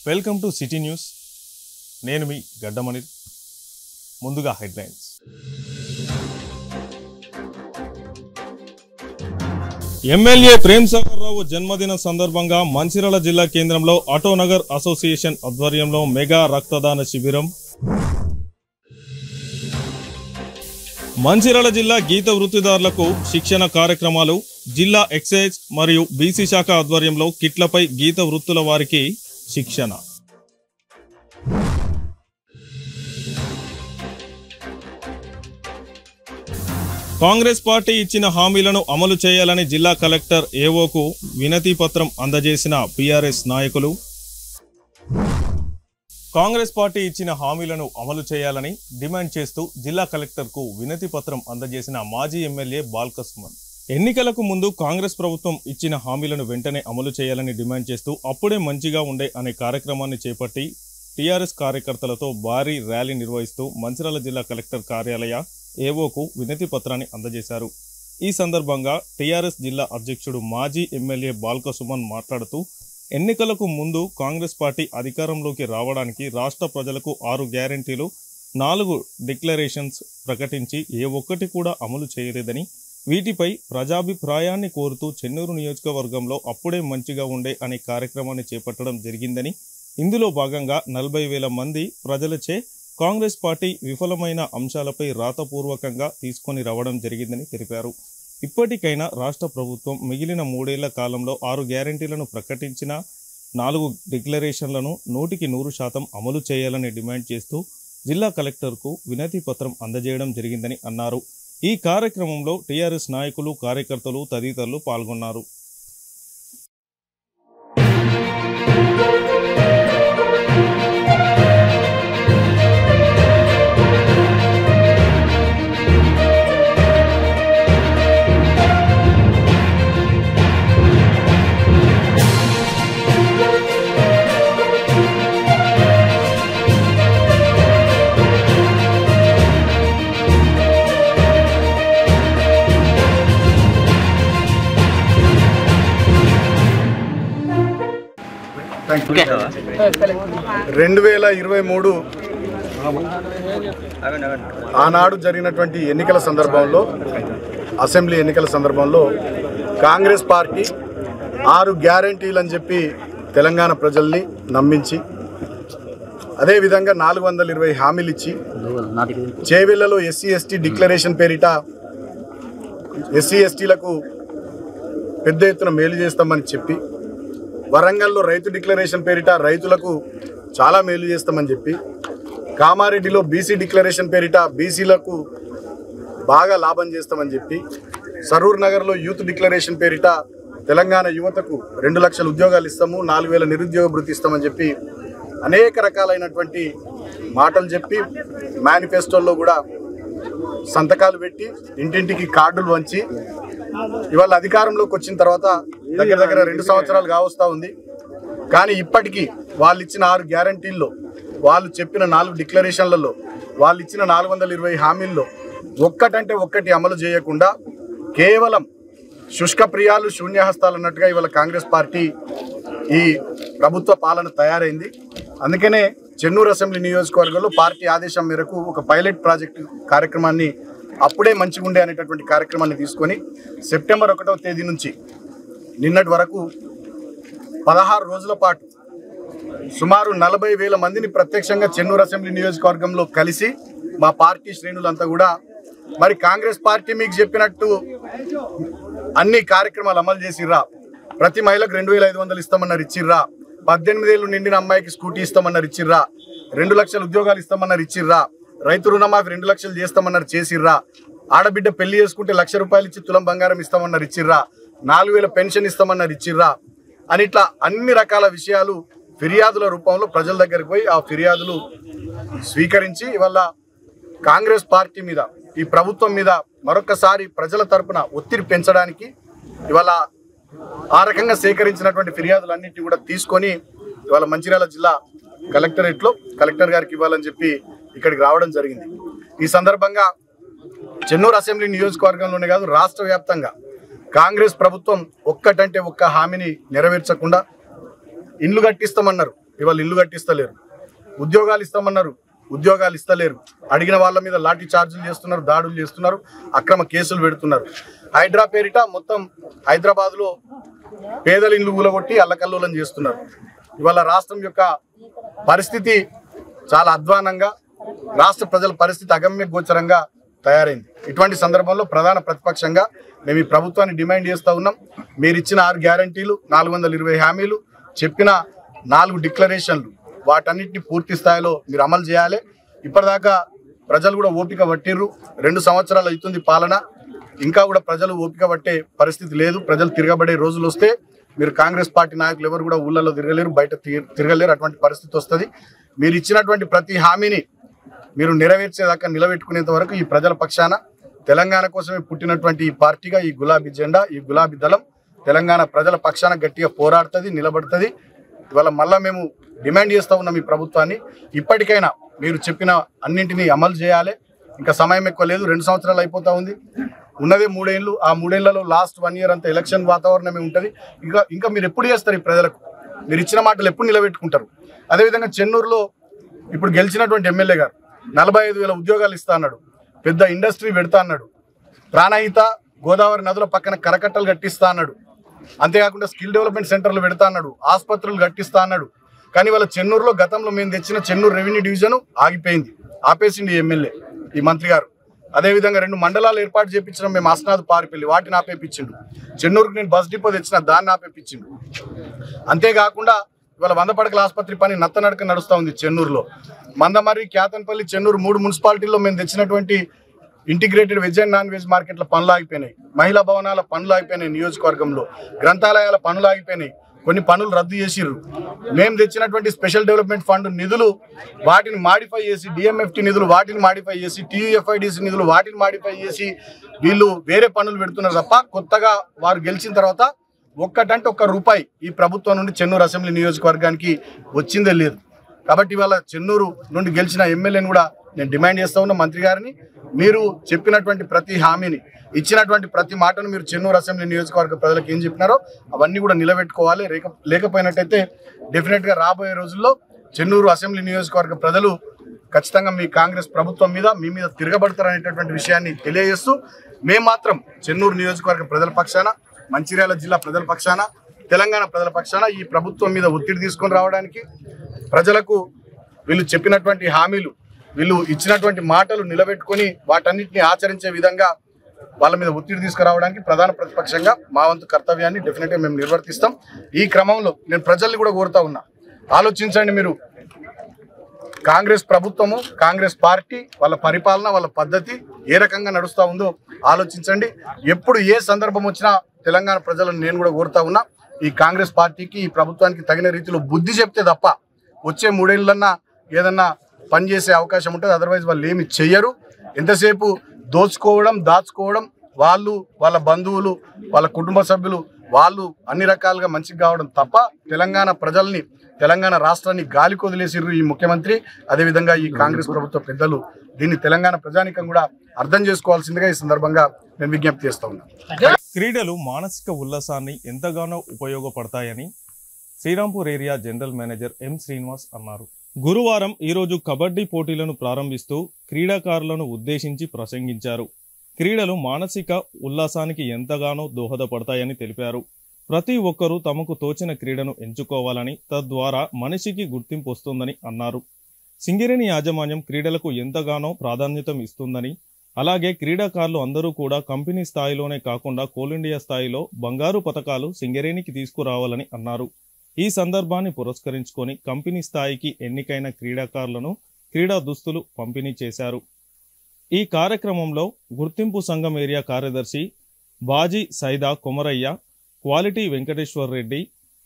Welcome to city news. నేను మీ గడ్డమణి. ముందుగా headlines. MLA Prem Sagar రావు జన్మదిన సందర్భంగా మంచిర్యాల జిల్లా కేంద్రంలో ఆటోనగర్ అసోసియేషన్ ఆధ్వర్యంలో మెగా రక్తదాన శిబిరం. మంచిర్యాల జిల్లా గీత వృత్తిదారులకు శిక్షణ కార్యక్రమాలు. జిల్లా ఎక్సైజ్ మరియు బీసీ శాఖ ఆధ్వర్యంలో కిట్లపై గీత వృత్తుల వారికి శిక్షణ. కాంగ్రెస్ పార్టీ ఇచ్చిన హామీలను అమలు చేయాలని జిల్లా కలెక్టర్ ఏఓకు వినతి పత్రం అందజేసిన బీఆర్ఎస్ నాయకులు. కాంగ్రెస్ పార్టీ ఇచ్చిన హామీలను అమలు చేయాలని డిమాండ్ చేస్తూ జిల్లా కలెక్టర్కు వినతి పత్రం అందజేసిన మాజీ ఎమ్మెల్యే బాల్క సుమన్. ఎన్నికలకు ముందు కాంగ్రెస్ ప్రభుత్వం ఇచ్చిన హామీలను వెంటనే అమలు చేయాలని డిమాండ్ చేస్తూ అప్పుడే మంచిగా ఉండే అనే కార్యక్రమాన్ని చేపట్టి టీఆర్ఎస్ కార్యకర్తలతో భారీ ర్యాలీ నిర్వహిస్తూ మంచిర్యాల జిల్లా కలెక్టర్ కార్యాలయ ఏఓకు వినతి పత్రాన్ని అందజేశారు. ఈ సందర్భంగా టీఆర్ఎస్ జిల్లా అధ్యక్షుడు మాజీ ఎమ్మెల్యే బాల్క సుమన్ మాట్లాడుతూ ఎన్నికలకు ముందు కాంగ్రెస్ పార్టీ అధికారంలోకి రావడానికి రాష్ట్ర ప్రజలకు 6 గ్యారెంటీలు 4 డిక్లరేషన్స్ ప్రకటించి ఏ ఒక్కటి కూడా అమలు చేయలేదని, వీటిపై ప్రజాభిప్రాయాన్ని కోరుతూ చెన్నూరు నియోజకవర్గంలో అప్పుడే మంచిగా ఉండే అనే కార్యక్రమాన్ని చేపట్టడం జరిగిందని, ఇందులో భాగంగా 40,000 మంది ప్రజలచే కాంగ్రెస్ పార్టీ విఫలమైన అంశాలపై రాతపూర్వకంగా తీసుకొని రావడం జరిగిందని తెలిపారు. ఇప్పటికైనా రాష్ట్ర ప్రభుత్వం మిగిలిన 3 ఏళ్ల కాలంలో 6 గ్యారెంటీలను ప్రకటించిన 4 డిక్లరేషన్లను 100% అమలు చేయాలని డిమాండ్ చేస్తూ జిల్లా కలెక్టర్కు వినతి పత్రం అందజేయడం జరిగిందని అన్నారు. ఈ కార్యక్రమంలో టీఆర్ఎస్ నాయకులు, కార్యకర్తలు తదితరులు పాల్గొన్నారు. Okay. 2023 ఆనాడు జరిగినటువంటి ఎన్నికల సందర్భంలో, అసెంబ్లీ ఎన్నికల సందర్భంలో కాంగ్రెస్ పార్టీ 6 గ్యారెంటీలు అని చెప్పి తెలంగాణ ప్రజల్ని నమ్మించి, అదేవిధంగా 420 హామీలు ఇచ్చి, చేవెళ్లలో ఎస్సీ ఎస్టీ డిక్లరేషన్ పేరిట ఎస్సీ ఎస్టీలకు పెద్ద ఎత్తున మేలు చేస్తామని చెప్పి, వరంగల్లో రైతు డిక్లరేషన్ పేరిట రైతులకు చాలా మేలు చేస్తామని చెప్పి, కామారెడ్డిలో బీసీ డిక్లరేషన్ పేరిట బీసీలకు బాగా లాభం చేస్తామని చెప్పి, సరూర్ నగర్లో యూత్ డిక్లరేషన్ పేరిట తెలంగాణ యువతకు 2 లక్షల ఉద్యోగాలు ఇస్తాము, 4,000 నిరుద్యోగ భృతి ఇస్తామని చెప్పి అనేక రకాలైనటువంటి మాటలు చెప్పి, మేనిఫెస్టోల్లో కూడా సంతకాలు పెట్టి ఇంటింటికి కార్డులు వంచి ఇవాళ అధికారంలోకి వచ్చిన తర్వాత దగ్గర 2 సంవత్సరాలు కావస్తా ఉంది. కానీ ఇప్పటికీ వాళ్ళు ఇచ్చిన 6 గ్యారంటీల్లో, వాళ్ళు చెప్పిన 4 డిక్లరేషన్లలో, వాళ్ళు ఇచ్చిన 420 హామీల్లో ఒక్కటంటే ఒక్కటి అమలు చేయకుండా కేవలం శుష్క ప్రియాలు శూన్యహస్తాలు అన్నట్టుగా ఇవాళ కాంగ్రెస్ పార్టీ ఈ ప్రభుత్వ పాలన తయారైంది. అందుకనే చెన్నూరు అసెంబ్లీ నియోజకవర్గంలో పార్టీ ఆదేశం మేరకు ఒక పైలట్ ప్రాజెక్టు కార్యక్రమాన్ని, అప్పుడే మంచిగుండే అనేటటువంటి కార్యక్రమాన్ని తీసుకొని సెప్టెంబర్ 1వ తేదీ నుంచి నిన్నటి వరకు 16 రోజుల పాటు సుమారు 40,000 మందిని ప్రత్యక్షంగా చెన్నూరు అసెంబ్లీ నియోజకవర్గంలో కలిసి మా పార్టీ శ్రేణులంతా కూడా మరి కాంగ్రెస్ పార్టీ మీకు చెప్పినట్టు అన్ని కార్యక్రమాలు అమలు చేసిర్రా, ప్రతి మహిళకు 2,500 ఇస్తామన్నారు ఇచ్చిర్రా, 18 ఏళ్ళు నిండిన అమ్మాయికి స్కూటీ ఇస్తామన్నారు ఇచ్చిర్రా, 2 లక్షల ఉద్యోగాలు ఇస్తామన్నారు ఇచ్చిర్రా, రైతు రుణమాఫీ 2 లక్షలు చేస్తామన్నారు చేసిర్రా, ఆడబిడ్డ పెళ్లి చేసుకుంటే 1,00,000 రూపాయలు ఇచ్చి తులం బంగారం ఇస్తామన్నారు ఇచ్చిర్రా, 4000 పెన్షన్ ఇస్తామన్నారు, ఇచ్చిర్రా అని ఇట్లా అన్ని రకాల విషయాలు ఫిర్యాదుల రూపంలో ప్రజల దగ్గరికి పోయి ఆ ఫిర్యాదులు స్వీకరించి ఇవాళ కాంగ్రెస్ పార్టీ మీద, ఈ ప్రభుత్వం మీద మరొకసారి ప్రజల తరపున ఒత్తిడి పెంచడానికి ఇవాళ ఆ రకంగా సేకరించినటువంటి ఫిర్యాదులన్నింటినీ కూడా తీసుకొని ఇవాళ మంచిర్యాల జిల్లా కలెక్టరేట్లో కలెక్టర్ గారికి ఇవ్వాలని చెప్పి ఇక్కడికి రావడం జరిగింది. ఈ సందర్భంగా చెన్నూరు అసెంబ్లీ నియోజకవర్గంలోనే కాదు రాష్ట్ర వ్యాప్తంగా కాంగ్రెస్ ప్రభుత్వం ఒక్కటంటే ఒక్క హామీని నెరవేర్చకుండా, ఇండ్లు కట్టిస్తామన్నారు, ఇవాళ ఇల్లు కట్టిస్తలేరు, ఉద్యోగాలు ఇస్తామన్నారు, ఉద్యోగాలు ఇస్తలేరు, అడిగిన వాళ్ళ మీద లాఠీ చార్జీలు చేస్తున్నారు, దాడులు చేస్తున్నారు, అక్రమ కేసులు పెడుతున్నారు. హైడ్రా పేరిట మొత్తం హైదరాబాద్లో పేదల ఇండ్లు కూలగొట్టి అల్లకల్లోలం చేస్తున్నారు. ఇవాళ రాష్ట్రం యొక్క పరిస్థితి చాలా అధ్వానంగా, రాష్ట్ర ప్రజల పరిస్థితి అగమ్య గోచరంగా తయారైంది. ఇటువంటి సందర్భంలో ప్రధాన ప్రతిపక్షంగా మేము ఈ ప్రభుత్వాన్ని డిమాండ్ చేస్తూ ఉన్నాం. మీరు ఇచ్చిన 6 గ్యారంటీలు, 420 హామీలు, చెప్పిన 4 డిక్లరేషన్లు, వాటన్నిటిని పూర్తి స్థాయిలో మీరు అమలు చేయాలి. ఇప్పటిదాకా ప్రజలు కూడా ఓపిక పట్టిర్రు. 2 సంవత్సరాలు అవుతుంది పాలన, ఇంకా కూడా ప్రజలు ఓపిక పట్టే పరిస్థితి లేదు. ప్రజలు తిరగబడే రోజులు వస్తే మీరు కాంగ్రెస్ పార్టీ నాయకులు ఎవరు కూడా ఊళ్ళలో తిరగలేరు, బయట తిరగలేరు. అటువంటి పరిస్థితి వస్తుంది. మీరు ఇచ్చినటువంటి ప్రతి హామీని మీరు నెరవేర్చేదాకా నిలబెట్టుకునేంత వరకు ఈ ప్రజల పక్షాన, తెలంగాణ కోసమే పుట్టినటువంటి ఈ పార్టీగా, ఈ గులాబీ జెండా, ఈ గులాబీ దళం తెలంగాణ ప్రజల పక్షాన గట్టిగా పోరాడుతుంది, నిలబడుతుంది. ఇవాళ మళ్ళా మేము డిమాండ్ చేస్తూ ఉన్నాం ఈ ప్రభుత్వాన్ని, ఇప్పటికైనా మీరు చెప్పిన అన్నింటినీ అమలు చేయాలి. ఇంకా సమయం ఎక్కువ లేదు, 2 సంవత్సరాలు అయిపోతూ ఉంది. ఉన్నదే 3 ఏళ్ళు. ఆ 3 ఏళ్లలో లాస్ట్ 1 ఇయర్ అంతా ఎలక్షన్ వాతావరణమే ఉంటుంది. ఇంకా మీరు ఎప్పుడు చేస్తారు ఈ ప్రజలకు? మీరు ఇచ్చిన మాటలు ఎప్పుడు నిలబెట్టుకుంటారు? అదేవిధంగా చెన్నూరులో ఇప్పుడు గెలిచినటువంటి ఎమ్మెల్యే గారు 45,000 ఉద్యోగాలు ఇస్తా అన్నాడు, పెద్ద ఇండస్ట్రీ పెడతా అన్నాడు, ప్రాణహిత గోదావరి నదుల పక్కన కరకట్టలు కట్టిస్తా అన్నాడు, అంతేకాకుండా స్కిల్ డెవలప్మెంట్ సెంటర్లు పెడతా అన్నాడు, ఆసుపత్రులు కట్టిస్తా అన్నాడు. కానీ వాళ్ళ చెన్నూరులో గతంలో మేము తెచ్చిన చెన్నూరు రెవెన్యూ డివిజన్ ఆగిపోయింది, ఆపేసింది ఎమ్మెల్యే ఈ మంత్రి గారు. అదేవిధంగా 2 మండలాలు ఏర్పాటు చేయించిన మేము ఆస్నాథ్ పారిపల్లి, వాటిని ఆపేపించిండు. చెన్నూరుకు నేను బస్ డిపో తెచ్చిన, దాన్ని ఆపేపించిండు. అంతేకాకుండా ఇవాళ 100 పడకల ఆసుపత్రి పని నత్తనడక నడుస్తూ ఉంది చెన్నూరులో. మందమర్రి, క్యాతన్పల్లి, చెన్నూరు 3 మున్సిపాలిటీల్లో మేము తెచ్చినటువంటి integrated veg and non veg మార్కెట్ల పనులు ఆగిపోయినాయి, మహిళా భవనాల పనులు ఆగిపోయినాయి, నియోజకవర్గంలో గ్రంథాలయాల పనులు ఆగిపోయినాయి, కొన్ని పనులు రద్దు చేసిర్రు. మేము తెచ్చినటువంటి స్పెషల్ డెవలప్మెంట్ ఫండ్ నిధులు వాటిని మాడిఫై చేసి, డిఎంఎఫ్టీ నిధులు వాటిని మాడిఫై చేసి, టీయూఎఫ్ఐడిసి నిధులు వాటిని మాడిఫై చేసి వీళ్ళు వేరే పనులు పెడుతున్నారు తప్ప కొత్తగా వారు గెలిచిన తర్వాత ఒక్కటంటే ఒక్క రూపాయి ఈ ప్రభుత్వం నుండి చెన్నూరు అసెంబ్లీ నియోజకవర్గానికి వచ్చిందే లేదు. కాబట్టి ఇవాళ చెన్నూరు నుండి గెలిచిన ఎమ్మెల్యేని కూడా నేను డిమాండ్ చేస్తూ ఉన్నా, మంత్రి గారిని, మీరు చెప్పినటువంటి ప్రతి హామీని, ఇచ్చినటువంటి ప్రతి మాటను మీరు చెన్నూరు అసెంబ్లీ నియోజకవర్గ ప్రజలకు ఏం చెప్పినారో అవన్నీ కూడా నిలబెట్టుకోవాలి. లేకపోయినట్టయితే డెఫినెట్గా రాబోయే రోజుల్లో చెన్నూరు అసెంబ్లీ నియోజకవర్గ ప్రజలు ఖచ్చితంగా మీ కాంగ్రెస్ ప్రభుత్వం మీద, మీ మీద తిరగబడతారనేటటువంటి విషయాన్ని తెలియజేస్తూ, మేము మాత్రం చెన్నూరు నియోజకవర్గ ప్రజల పక్షాన, మంచిర్యాల జిల్లా ప్రజల పక్షాన, తెలంగాణ ప్రజల పక్షాన ఈ ప్రభుత్వం మీద ఒత్తిడి తీసుకొని రావడానికి, ప్రజలకు వీళ్ళు చెప్పినటువంటి హామీలు, వీళ్ళు ఇచ్చినటువంటి మాటలు నిలబెట్టుకొని వాటన్నిటిని ఆచరించే విధంగా వాళ్ళ మీద ఒత్తిడి తీసుకురావడానికి ప్రధాన ప్రతిపక్షంగా మా వంతు కర్తవ్యాన్ని డెఫినెట్గా మేము నిర్వర్తిస్తాం. ఈ క్రమంలో నేను ప్రజల్ని కూడా కోరుతా ఉన్నా, ఆలోచించండి. మీరు కాంగ్రెస్ ప్రభుత్వము, కాంగ్రెస్ పార్టీ, వాళ్ళ పరిపాలన, వాళ్ళ పద్ధతి ఏ రకంగా నడుస్తూ ఉందో ఆలోచించండి. ఎప్పుడు ఏ సందర్భం వచ్చినా తెలంగాణ ప్రజలను నేను కూడా కోరుతా ఉన్నా, ఈ కాంగ్రెస్ పార్టీకి, ఈ ప్రభుత్వానికి తగిన రీతిలో బుద్ధి చెప్తే తప్ప వచ్చే 3 ఏళ్ళన్నా ఏదన్నా పనిచేసే అవకాశం ఉంటుంది. అదర్వైజ్ వాళ్ళు ఏమి చెయ్యరు. ఎంతసేపు దోచుకోవడం, దాచుకోవడం, వాళ్ళు, వాళ్ళ బంధువులు, వాళ్ళ కుటుంబ సభ్యులు, వాళ్ళు అన్ని రకాలుగా మంచిగా కావడం తప్ప తెలంగాణ ప్రజల్ని, తెలంగాణ రాష్ట్రాన్ని గాలి కొదిలేసిర్రు ఈ ముఖ్యమంత్రి, అదేవిధంగా ఈ కాంగ్రెస్ ప్రభుత్వ పెద్దలు. దీన్ని తెలంగాణ ప్రజానికం కూడా అర్థం చేసుకోవాల్సిందిగా ఈ సందర్భంగా నేను విజ్ఞప్తి చేస్తా ఉన్నాను. క్రీడలు మానసిక ఉల్లాసాన్ని ఎంతగానో ఉపయోగపడతాయని శ్రీరాంపూర్ ఏరియా జనరల్ మేనేజర్ ఎం శ్రీనివాస్ అన్నారు. గురువారం ఈరోజు కబడ్డీ పోటీలను ప్రారంభిస్తూ క్రీడాకారులను ఉద్దేశించి ప్రసంగించారు. క్రీడలు మానసిక ఉల్లాసానికి ఎంతగానో దోహదపడతాయని తెలిపారు. ప్రతి ఒక్కరూ తమకు తోచిన క్రీడను ఎంచుకోవాలని, తద్వారా మనిషికి గుర్తింపు వస్తుందని అన్నారు. సింగరేణి యాజమాన్యం క్రీడలకు ఎంతగానో ప్రాధాన్యత ఇస్తుందని, అలాగే క్రీడాకారులు అందరూ కూడా కంపెనీ స్థాయిలోనే కాకుండా కోల్ ఇండియా స్థాయిలో బంగారు పతకాలు సింగరేణికి తీసుకురావాలని అన్నారు. ఈ సందర్భాన్ని పురస్కరించుకొని కంపెనీ స్థాయికి ఎన్నికైన క్రీడాకారులను క్రీడా దుస్తులు పంపిణీ చేశారు. ఈ కార్యక్రమంలో గుర్తింపు సంఘం ఏరియా కార్యదర్శి Baji Saida Komaraiah, quality Venkateshwar Reddy,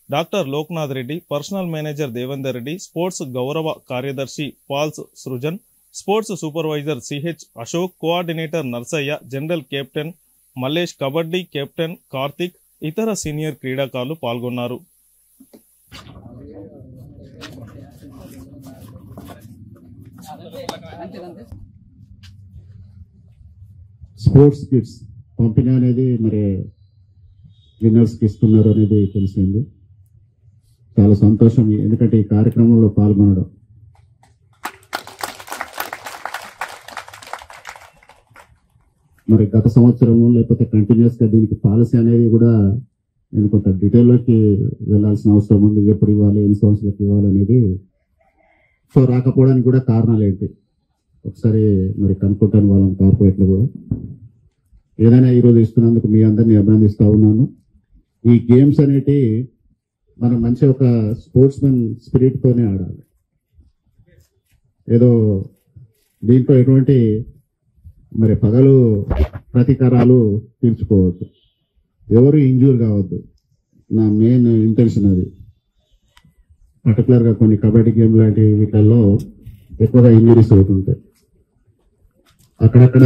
doctor Loknath Reddy, personal manager Devender Reddy, sports గౌరవ కార్యదర్శి పాల్స్ Srujan, sports supervisor CH Ashok, coordinator Narsaiah, general captain Mallesh, kabaddi captain Karthik, ఇతర సీనియర్ క్రీడాకారులు పాల్గొన్నారు. స్పోర్ట్స్ కిట్స్ పంపిణీ అనేది మరి విన్నర్స్కి ఇస్తున్నారు అనేది తెలిసింది. చాలా సంతోషం, ఎందుకంటే ఈ కార్యక్రమంలో పాల్గొనడం. మరి గత సంవత్సరము లేకపోతే కంటిన్యూస్గా దీనికి పాలసీ అనేది కూడా నేను కొంత డీటెయిల్లోకి వెళ్ళాల్సిన అవసరం ఉంది. ఎప్పుడు ఇవ్వాలి, ఎన్ని సంవత్సరాలకు ఇవ్వాలి అనేది. సో రాకపోవడానికి కూడా కారణాలు ఏంటి ఒకసారి మరి కనుక్కుంటాను వాళ్ళని, కార్పొరేట్లో కూడా. ఏదైనా ఈరోజు ఇస్తున్నందుకు మీ అందరినీ అభినందిస్తూ ఉన్నాను. ఈ గేమ్స్ అనేటి మనం మంచి ఒక స్పోర్ట్స్ మెన్ స్పిరిట్తోనే ఆడాలి. ఏదో దీంట్లో ఎటువంటి మరి పగలు ప్రతీకారాలు తీర్చుకోవద్దు, ఎవరు ఇంజూర్ కావద్దు. నా మెయిన్ ఇంటెన్షన్ అది. పర్టికులర్గా కొన్ని కబడ్డీ గేమ్ లాంటి వీటిల్లో ఎక్కువగా ఇంజురీస్ అవుతుంటాయి. అక్కడక్కడ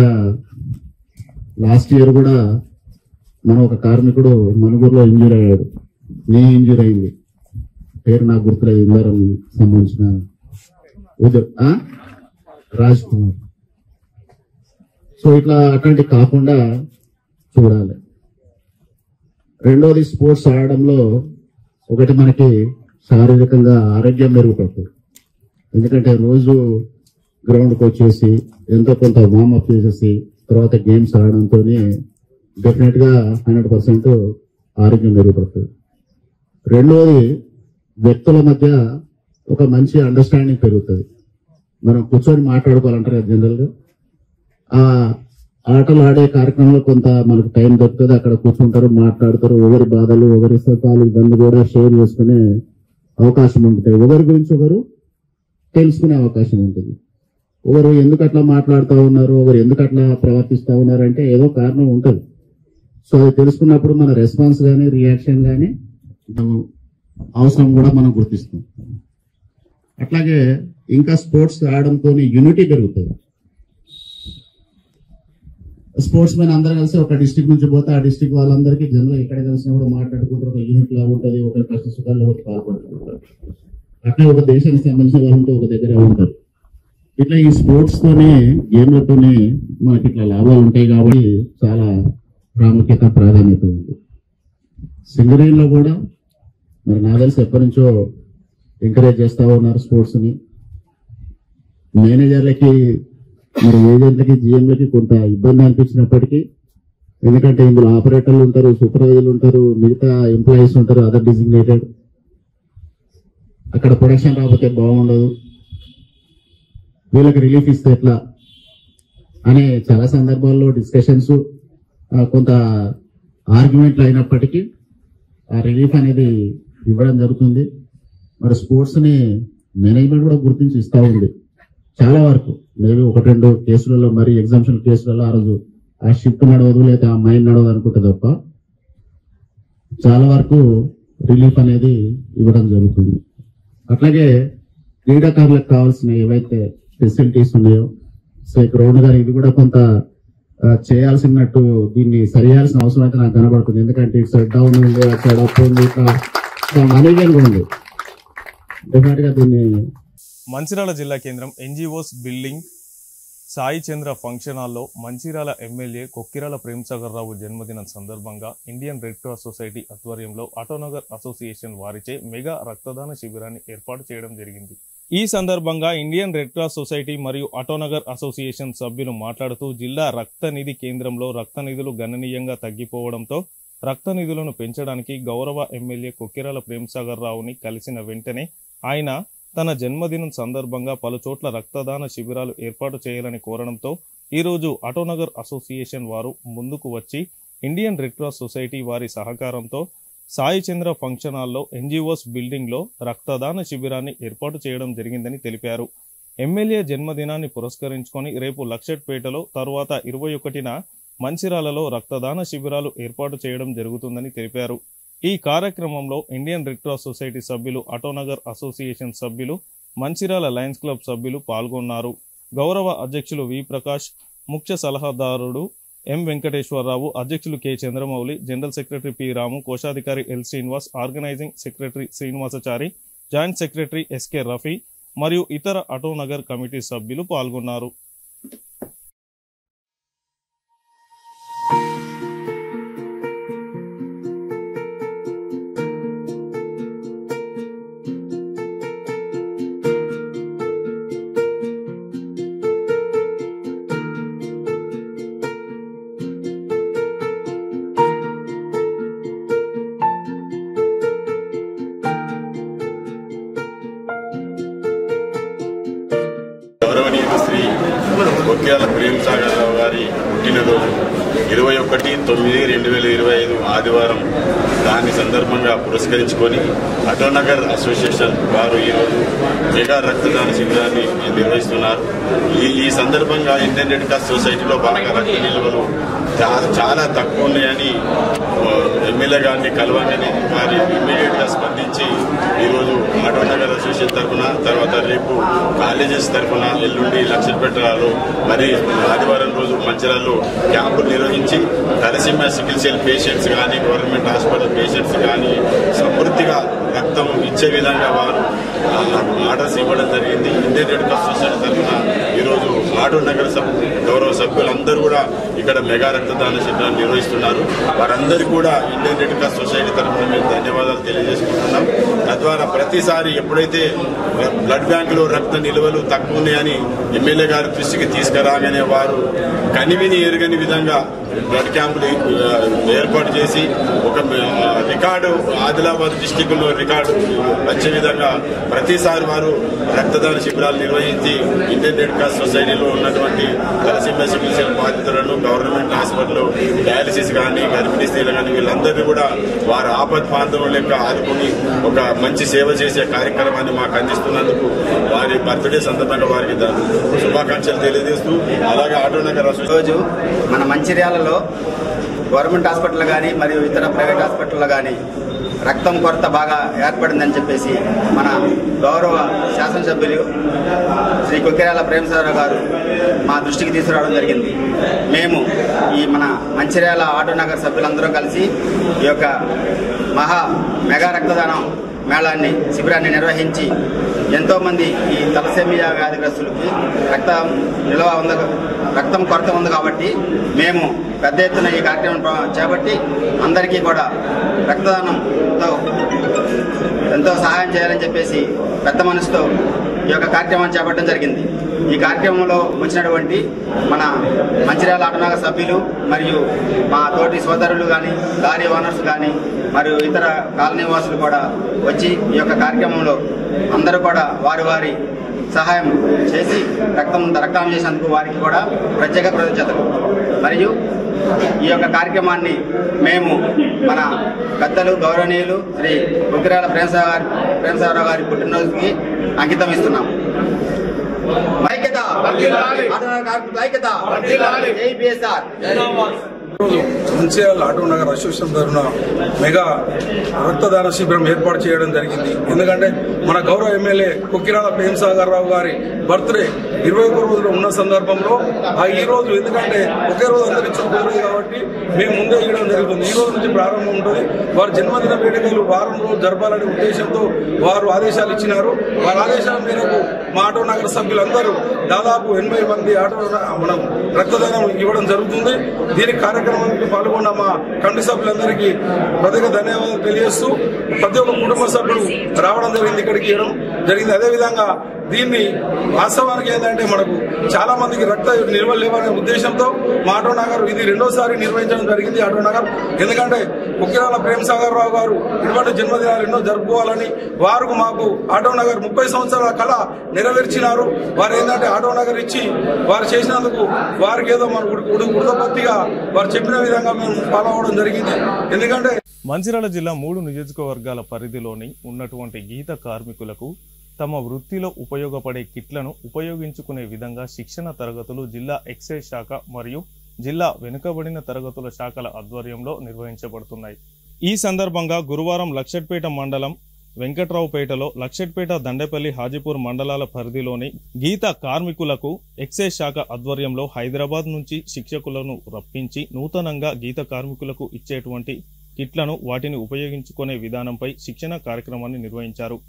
లాస్ట్ ఇయర్ కూడా మన ఒక కార్మికుడు మనుగూరులో ఇంజూర్ అయ్యాడు. నీ ఇంజూర్ అయింది, పేరు నాకు గుర్తులేదు, ఇందారం సంబంధించిన రాజ్ కుమార్. సో ఇట్లా అట్లాంటి కాకుండా చూడాలి. రెండోది, స్పోర్ట్స్ ఆడడంలో ఒకటి మనకి శారీరకంగా ఆరోగ్యం మెరుగుపడుతుంది. ఎందుకంటే రోజు గ్రౌండ్కి వచ్చేసి ఎంతో కొంత వార్మప్ చేసేసి తర్వాత గేమ్స్ ఆడడంతో డెఫినెట్గా 100% ఆరోగ్యం మెరుగుపడుతుంది. రెండోది, వ్యక్తుల మధ్య ఒక మంచి అండర్స్టాండింగ్ పెరుగుతుంది. మనం కూర్చొని మాట్లాడుకోవాలంటారు కదా జనరల్గా. ఆ ఆటలు ఆడే కార్యక్రమంలో కొంత మనకు టైం దొరుకుతుంది. అక్కడ కూర్చుంటారు, మాట్లాడతారు, ఒకరి బాధలు ఒకరి సుఖాలు ఇవన్నీ కూడా షేర్ చేసుకునే అవకాశం ఉంటుంది. ఒకరి గురించి ఒకరు తెలుసుకునే అవకాశం ఉంటుంది. ఒకరు ఎందుకు అట్లా మాట్లాడుతూ ఉన్నారు, ఒకరు ఎందుకు అట్లా ప్రవర్తిస్తూ ఉన్నారు అంటే ఏదో కారణం ఉంటుంది. సో అది తెలుసుకున్నప్పుడు మన రెస్పాన్స్ కానీ రియాక్షన్ కానీ అవసరం కూడా మనం గుర్తిస్తాం. అట్లాగే ఇంకా స్పోర్ట్స్ ఆడడంతో యూనిటీ పెరుగుతుంది. స్పోర్ట్స్ మెన్ అందరూ కలిసి ఒక డిస్ట్రిక్ట్ నుంచి పోతే ఆ డిస్ట్రిక్ట్ వాళ్ళందరికీ జనరల్ ఎక్కడ కలిసినా కూడా మాట్లాడుకుంటారు, ఒక యూనిట్ లాగా ఉంటుంది, ఒకరి కష్ట సుఖాల్లో ఒకటి పాల్పడుతుంటారు. అట్లా ఒక దేశానికి సంబంధించిన వాళ్ళంతా ఒక దగ్గరే ఉంటారు. ఇట్లా ఈ స్పోర్ట్స్ తోనే గేమ్లతోనే మనకి ఇట్లా లాభాలు ఉంటాయి కాబట్టి చాలా ప్రాముఖ్యత ప్రాధాన్యత ఉంది. సింగరేణిలో కూడా మరి నాకు తెలిసి ఎప్పటి నుంచో ఎంకరేజ్ చేస్తూ ఉన్నారు స్పోర్ట్స్ ని. మేనేజర్లకి మరి ఏజెంట్లకి జిఎంలకి కొంత ఇబ్బంది అనిపించినప్పటికీ, ఎందుకంటే ఇందులో ఆపరేటర్లు ఉంటారు, సూపర్వైజర్లు ఉంటారు, మిగతా ఎంప్లాయీస్ ఉంటారు, అదర్ డిజిగ్నేటెడ్. అక్కడ ప్రొడక్షన్ రాకపోతే బాగుండదు, వీళ్ళకి రిలీఫ్ ఇస్తే ఎట్లా అనే చాలా సందర్భాల్లో డిస్కషన్స్, కొంత ఆర్గ్యుమెంట్లు అయినప్పటికీ ఆ రిలీఫ్ అనేది ఇవ్వడం జరుగుతుంది. మరి స్పోర్ట్స్ ని మేనేజ్మెంట్ కూడా గుర్తించి ఇస్తా ఉంది చాలా వరకు. మేబీ 1-2 కేసులలో, మరి ఎగ్జామ్షన్ కేసులలో ఆ రోజు ఆ షిఫ్ట్ నడవదు లేదా ఆ మైండ్ నడవదు అనుకుంటే తప్ప చాలా వరకు రిలీఫ్ అనేది ఇవ్వడం జరుగుతుంది. అట్లాగే క్రీడాకారులకు కావాల్సిన ఏవైతే ఫెసిలిటీస్ ఉన్నాయో, సో గ్రౌండ్ గారు ఇది కూడా కొంత చేయాల్సినట్టు దీన్ని సరియాల్సిన అవసరం అయితే నాకు కనబడుతుంది. ఎందుకంటే ఇటు సైడ్ డౌన్ ఉంది, అటు సైడ్ అప్ ఉంది, ఇట్లా మనీగా ఉంది. డెఫినెట్ గా దీన్ని మంచిర్యాల జిల్లా కేంద్రం ఎన్జిఓస్ బిల్డింగ్ సాయి చంద్ర ఫంక్షన్ హాల్లో మంచిర్యాల ఎమ్మెల్యే కొక్కిరాల ప్రేమ్సాగర్ రావు జన్మదినం సందర్భంగా ఇండియన్ రెడ్ క్రాస్ సొసైటీ ఆధ్వర్యంలో ఆటోనగర్ అసోసియేషన్ వారిచే మెగా రక్తదాన శిబిరాన్ని ఏర్పాటు చేయడం జరిగింది. ఈ సందర్భంగా ఇండియన్ రెడ్ క్రాస్ సొసైటీ మరియు ఆటోనగర్ అసోసియేషన్ సభ్యులు మాట్లాడుతూ జిల్లా రక్త నిధి కేంద్రంలో రక్త నిధులు గణనీయంగా తగ్గిపోవడంతో రక్త నిధులను పెంచడానికి గౌరవ ఎమ్మెల్యే కొక్కిరాల ప్రేమ్సాగర్ రావుని కలిసిన వెంటనే ఆయన తన జన్మదినం సందర్భంగా పలుచోట్ల రక్తదాన శిబిరాలు ఏర్పాటు చేయాలని కోరడంతో ఈరోజు ఆటోనగర్ అసోసియేషన్ వారు ముందుకు వచ్చి ఇండియన్ రెడ్ క్రాస్ సొసైటీ వారి సహకారంతో సాయి చంద్ర ఫంక్షన్ హాల్లో ఎన్జిఓస్ బిల్డింగ్లో రక్తదాన శిబిరాన్ని ఏర్పాటు చేయడం జరిగిందని తెలిపారు. ఎమ్మెల్యే జన్మదినాన్ని పురస్కరించుకొని రేపు లక్షట్పేటలో తరువాత 21న మంచిర్యాలలో రక్తదాన శిబిరాలు ఏర్పాటు చేయడం జరుగుతుందని తెలిపారు. ఈ కార్యక్రమంలో ఇండియన్ రెడ్ క్రాస్ సొసైటీ సభ్యులు, ఆటోనగర్ అసోసియేషన్ సభ్యులు, మంచిర్యాల లయన్స్ క్లబ్ సభ్యులు పాల్గొన్నారు. గౌరవ అధ్యక్షులు వి ప్రకాష్, ముఖ్య సలహాదారుడు ఎం వెంకటేశ్వరరావు, అధ్యక్షులు K Chandramouli, general secretary P Ramu, కోశాధికారి L Srinivas, organising secretary Srinivasachari, joint secretary SK Rafi మరియు ఇతర ఆటోనగర్ కమిటీ సభ్యులు పాల్గొన్నారు. గౌరవనీయులు శ్రీ కొక్యాల ప్రేమసాగర్ రావు గారి పుట్టినరోజు 21/9/2025 ఆదివారం. దాని సందర్భంగా పురస్కరించుకొని ఆటోనగర్ అసోసియేషన్ వారు ఈరోజు మెగా రక్తదాన శిబిరాన్ని నిర్వహిస్తున్నారు. ఈ సందర్భంగా ఇండియన్ రెడ్ క్రాస్ సొసైటీలో బాగా రక్త నిల్వలు చాలా తక్కువ ఉన్నాయని ఎమ్మెల్యే గారిని కలవగానే వారి ఇమ్మీడియట్గా స్పందించి ఈరోజు ఆటోనగర్ అసోసియేషన్ తరఫున, తర్వాత రేపు కాలేజెస్ తరఫున ఎల్లుండి లక్షలపేటలో మరి ఆదివారం రోజు మంచిర్యాలలో క్యాంపులు నిర్వహించి తలసీమియా సికిల్ సెల్ పేషెంట్స్ కానీ, గవర్నమెంట్ హాస్పిటల్ పేషెంట్స్ కానీ సమృద్ధిగా రక్తం ఇచ్చే విధంగా వారు ఆర్డర్స్ ఇవ్వడం జరిగింది. ఇండియన్ రెడ్ క్రాస్ సొసైటీ తరఫున ఈరోజు ఆటోనగర్ గౌరవ సభ్యులందరూ కూడా ఇక్కడ మెగా రక్తదాన శిబిరాన్ని నిర్వహిస్తున్నారు. వారందరికీ కూడా ఇండియన్ రెడ్ క్రాస్ సొసైటీ తరఫున మేము ధన్యవాదాలు తెలియజేసుకుంటున్నాం. తద్వారా ప్రతిసారి ఎప్పుడైతే బ్లడ్ బ్యాంకులో రక్త నిల్వలు తక్కువ ఉన్నాయని ఎమ్మెల్యే గారి దృష్టికి తీసుకురాగానే వారు కనివిని ఎరుగని విధంగా బ్లడ్ క్యాంపులు ఏర్పాటు చేసి ఒక రికార్డు ఆదిలాబాద్ డిస్టిక్లో రికార్డు వచ్చే విధంగా ప్రతిసారి వారు రక్తదాన శిబిరాలు నిర్వహించి ఇండియన్ రెడ్ క్రాస్ సొసైటీలో ఉన్నటువంటి తలసీమియా సికిల్ సెల్ బాధితులను, గవర్నమెంట్ హాస్పిటల్లో డయాలసిస్ కానీ, గర్భిణీ స్త్రీలు కానీ వీళ్ళందరినీ కూడా వారు ఆపద్ బాంధవుల లెక్క ఆదుకుని ఒక మంచి సేవ చేసే కార్యక్రమాన్ని మాకు అందిస్తున్నందుకు వారి బర్త్డే సందర్భంగా వారికి శుభాకాంక్షలు తెలియజేస్తూ, అలాగే ఆటోనగర్ రోజు మన మంచిర్యాలలో గవర్నమెంట్ హాస్పిటల్ కానీ మరియు ఇతర ప్రైవేట్ హాస్పిటల్లో కానీ రక్తం కొరత బాగా ఏర్పడిందని చెప్పేసి మన గౌరవ శాసనసభ్యులు శ్రీ కొక్యాల ప్రేమసాగర్ గారు మా దృష్టికి తీసుకురావడం జరిగింది. మేము ఈ మన మంచిర్యాల ఆటోనగర్ సభ్యులందరూ కలిసి ఈ యొక్క మెగా రక్తదానం మేళాన్ని శిబిరాన్ని నిర్వహించి ఎంతోమంది ఈ తలసేమియా వ్యాధిగ్రస్తులకి రక్తం కొరత ఉంది కాబట్టి మేము పెద్ద ఎత్తున ఈ కార్యక్రమం చేపట్టి అందరికీ కూడా రక్తదానంతో ఎంతో సహాయం చేయాలని చెప్పేసి పెద్ద మనసుతో ఈ యొక్క కార్యక్రమాన్ని చేపట్టడం జరిగింది. ఈ కార్యక్రమంలో వచ్చినటువంటి మన మంచిర్యాల ఆటోనగర్ సభ్యులు మరియు మా తోటి సోదరులు కానీ, లారీ ఓనర్స్ కానీ మరియు ఇతర కాలనీ వాసులు కూడా వచ్చి ఈ యొక్క కార్యక్రమంలో అందరూ కూడా వారి సహాయం చేసి రక్తం చేసినందుకు వారికి కూడా ప్రత్యేక కృతజ్ఞతలు. మరియు ఈ యొక్క కార్యక్రమాన్ని మేము మన పెద్దలు గౌరవనీయులు శ్రీ కొక్యాల ప్రేమసాగర్ గారి పుట్టినరోజుకి అంకితం ఇస్తున్నాం. మంచిర్యాల ఆటోనగర్ అసోసియేషన్ తరఫున మెగా రక్తదాన శిబిరం ఏర్పాటు చేయడం జరిగింది. ఎందుకంటే మన గౌరవ ఎమ్మెల్యే కొక్యాల ప్రేమసాగర్ రావు గారి బర్త్డే 21 రోజులు ఉన్న సందర్భంలో ఈ రోజు, ఎందుకంటే ఒకే రోజు అంతరించిన కుదరదు కాబట్టి మేము ముందే ఇవ్వడం జరుగుతుంది. ఈ రోజు నుంచి ప్రారంభం ఉంటుంది. వారి జన్మదిన వేడుకలు వారం రోజులు జరపాలనే ఉద్దేశంతో వారు ఆదేశాలు ఇచ్చినారు. వారి ఆదేశాల మేరకు మా ఆటోనగర్ సభ్యులందరూ దాదాపు 80 మంది మనం రక్తదానం ఇవ్వడం జరుగుతుంది. దీనికి కార్యక్రమానికి పాల్గొన్న మా కమిటీ సభ్యులందరికీ ప్రత్యేక ధన్యవాదాలు తెలియజేస్తూ ప్రతి ఒక్క కుటుంబ సభ్యులు రావడం జరిగింది, ఇక్కడికి ఇవ్వడం జరిగింది. అదేవిధంగా దీన్ని వాస్తవానికి ఏంటంటే మనకు చాలా మందికి రక్త నిల్వలు లేవనే ఉద్దేశంతో మా ఆటోనగర్ ఇది రెండోసారి నిర్వహించడం జరిగింది. ఆటోనగర్ ఎందుకంటే కొక్యాల ప్రేమసాగర్ రావు గారు ఇటువంటి జన్మదినాలు ఎన్నో జరుపుకోవాలని వారు మాకు ఆటోనగర్ 30 సంవత్సరాల కళ నెరవేర్చినారు. వారు ఏంటంటే ఆటోనగర్ ఇచ్చి వారు చేసినందుకు వారికి ఏదో మన ఉడతపత్తిగా వారు చెప్పిన విధంగా మేము ఫాలో అవడం జరిగింది. ఎందుకంటే మంచిర్యాల జిల్లా 3 నియోజకవర్గాల పరిధిలోని ఉన్నటువంటి గీత కార్మికులకు తమ వృత్తిలో ఉపయోగపడే కిట్లను ఉపయోగించుకునే విధంగా శిక్షణ తరగతులు జిల్లా ఎక్సైజ్ శాఖ మరియు జిల్లా వెనుకబడిన తరగతుల శాఖల ఆధ్వర్యంలో నిర్వహించబడుతున్నాయి. ఈ సందర్భంగా గురువారం లక్షెట్పేట మండలం వెంకట్రావుపేటలో లక్షెట్పేట, దండేపల్లి, హాజీపూర్ మండలాల పరిధిలోని గీత కార్మికులకు ఎక్సైజ్ శాఖ ఆధ్వర్యంలో హైదరాబాద్ నుంచి శిక్షకులను రప్పించి నూతనంగా గీత కార్మికులకు ఇచ్చేటువంటి కిట్లను వాటిని ఉపయోగించుకునే విధానంపై శిక్షణ కార్యక్రమాన్ని నిర్వహించారు.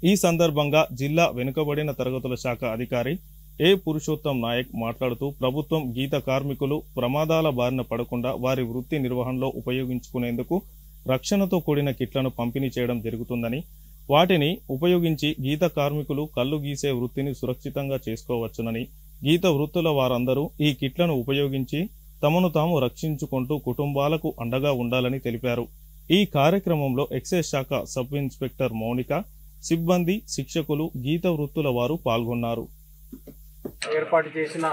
ఈ సందర్భంగా జిల్లా వెనుకబడిన తరగతుల శాఖ అధికారి ఏ పురుషోత్తం నాయక్ మాట్లాడుతూ ప్రభుత్వం గీత కార్మికులు ప్రమాదాల బారిన పడకుండా వారి వృత్తి నిర్వహణలో ఉపయోగించుకునేందుకు రక్షణతో కూడిన కిట్లను పంపిణీ చేయడం జరుగుతుందని, వాటిని ఉపయోగించి గీత కార్మికులు కళ్ళు గీసే వృత్తిని సురక్షితంగా చేసుకోవచ్చునని, గీత వృత్తుల వారందరూ ఈ కిట్లను ఉపయోగించి తమను తాము రక్షించుకుంటూ కుటుంబాలకు అండగా ఉండాలని తెలిపారు. ఈ కార్యక్రమంలో ఎక్సైజ్ శాఖ సబ్ ఇన్స్పెక్టర్ మౌనిక, సిబ్బంది, శిక్షకులు, గీత వృత్తుల వారు పాల్గొన్నారు. ఏర్పాటు చేసిన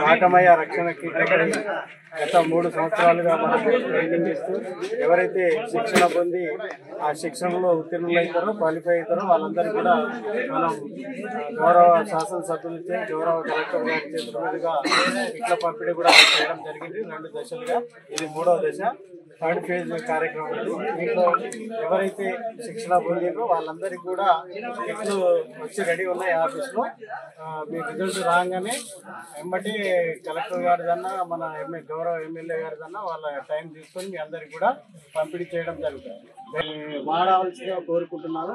నాటమయ రక్షణ కిట్లని గత 3 సంవత్సరాలుగా మనకు ట్రైనింగ్ ఇస్తూ ఎవరైతే శిక్షణ పొంది ఆ శిక్షణలో ఉత్తీర్ణులవుతారో, క్వాలిఫై అవుతారో వాళ్ళందరూ కూడా మనం గౌరవ శాసనసభ్యులచే, గౌరవ కలెక్టర్ గారి చేతుల మీదుగా కిట్ల పంపిణీ కూడా చేయడం జరిగింది. 2 దశలుగా, ఇది 3వ దశ, 3rd ఫేజ్ కార్యక్రమం. దీంట్లో ఎవరైతే శిక్షణ పొందినో వాళ్ళందరికీ కూడా కిట్లు వచ్చి రెడీ ఉన్నాయి ఆఫీస్లో. మీ రిజల్ట్ రాగానే వెంబటి కలెక్టర్ గారిదన్నా, మన గౌరవ ఎమ్మెల్యే గారిదన్నా వాళ్ళ టైం తీసుకొని మీ అందరికి కూడా పంపిణీ చేయడం జరుగుతుంది. వాడవలసిగా కోరుకుంటున్నాను.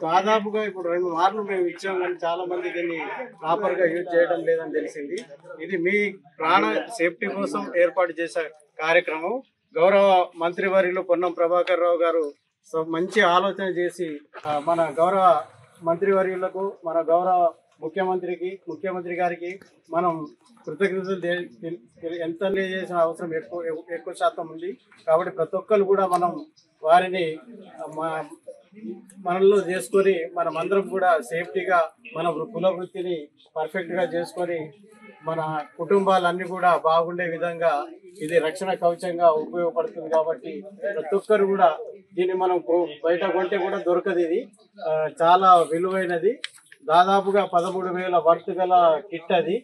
దాదాపుగా ఇప్పుడు 2 మార్లు మేము ఇచ్చాం, కానీ చాలా మంది దీన్ని ప్రాపర్గా యూజ్ చేయడం లేదని తెలిసింది. ఇది మీ ప్రాణ సేఫ్టీ కోసం ఏర్పాటు చేసే కార్యక్రమం. గౌరవ మంత్రివర్యులు పొన్నం ప్రభాకర్ రావు గారు మంచి ఆలోచన చేసి మన గౌరవ మంత్రివర్యులకు, మన గౌరవ ముఖ్యమంత్రి గారికి మనం కృతజ్ఞతలు ఎంత తెలియజేసిన అవసరం ఎక్కువ శాతం ఉంది. కాబట్టి ప్రతి ఒక్కరు కూడా మనం వారిని మనలో చేసుకొని మనమందరం కూడా సేఫ్టీగా మన కుల వృత్తిని పర్ఫెక్ట్గా చేసుకొని మన కుటుంబాలన్నీ కూడా బాగుండే విధంగా ఇది రక్షణ కవచంగా ఉపయోగపడుతుంది. కాబట్టి ప్రతి ఒక్కరు కూడా దీన్ని మనం బయట కొంటే కూడా దొరకదు. ఇది చాలా విలువైనది. దాదాపుగా 13,000 వర్త్ గల కిట్ అది.